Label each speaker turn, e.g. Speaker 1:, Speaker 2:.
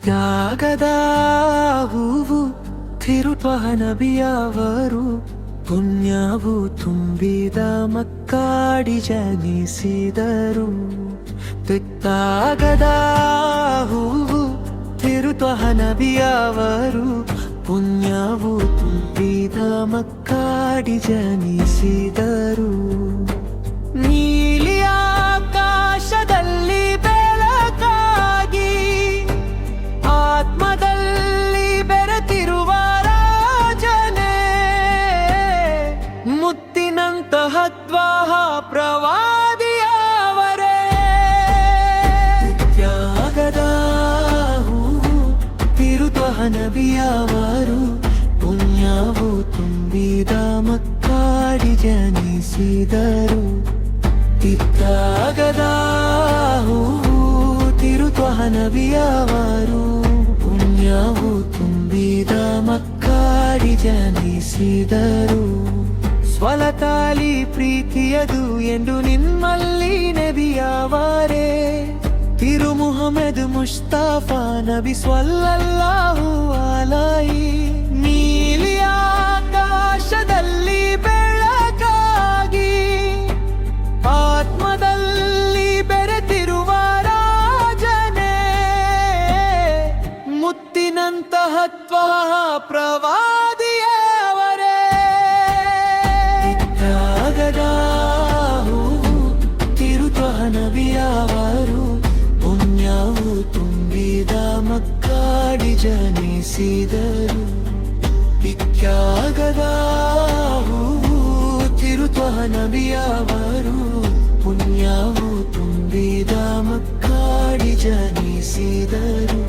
Speaker 1: ತ್ಯಾಗದ ಹೂವು ತಿರುತ್ವಹ ನಬಿಯವರು ಪುಣ್ಯವು ತುಂಬಿದ ಮಕ್ಕಾಡಿ ಜನಿಸಿದರು. ತ್ಯಾಗದ ಹೂವು ತಿರುತ್ವಹ ನಬಿಯವರು ಪುಣ್ಯವು ತುಂಬಿದ ಮಕ್ಕಾಡಿ ಜನಿಸಿದರು. ನೀಲಿ ಆಕಾಶದಲ್ಲಿ ಬೆಳಕಾಗಿ ಆತ್ಮದಲ್ಲಿ ಬೆರೆತಿರುವ ರಾಜನೇ, ಮುತ್ತಿನಂತಹ ತ್ವಾಹ ಪ್ರವಾದಿಯವರೇ. ತ್ಯಾಗದ ಹೂವು ತಿರುತ್ವಹ ನಬಿಯವರು ಪುಣ್ಯವು ತುಂಬಿದ ಮಕ್ಕಾಡಿ ಜನಿಸಿದರು. ತ್ಯಾಗದ ಹೂವು ತಿರುತ್ವಹ ನಬಿಯವರು ಪುಣ್ಯವು ತುಂಬಿದ ಮಕ್ಕಾಡಿ ಜನಿಸಿದರು. ಸ್ವಲತಾಲಿ ಪ್ರೀತಿಯದು ಎಂದು ನಿಮ್ಮಲ್ಲಿ ನಬಿಯವರೇ, ತಿರು ಮುಹಮ್ಮದ್ ಮುಸ್ತಫಾ ನಬಿ ಸ್ವಲ್ಲಲ್ಲಾಹು ಅಲೈಹಿ. ನೀಲಿ ಆಕಾಶದಲ್ಲಿ ಬೆಳಕಾಗಿ ಆತ್ಮದಲ್ಲಿ ಬೆರೆತಿರುವ ರಾಜನೇ, ಮುತ್ತಿನಂತಹ ತ್ವಾಹ ಪ್ರವಾದಿಯವರೇ. ತ್ಯಾಗದ ಹೂವು ತಿರುತ್ವಹ ನಬಿಯವರು ಪುಣ್ಯವು ತುಂಬಿದ ಮಕ್ಕಾಡಿ ಜನಿಸಿದರು. ತ್ಯಾಗದ ಹೂವು ತಿರುತ್ವಹ ನಬಿಯವರು ಪುಣ್ಯವು ತುಂಬಿದ ಮಕ್ಕಾಡಿ ಜನಿಸಿದರು.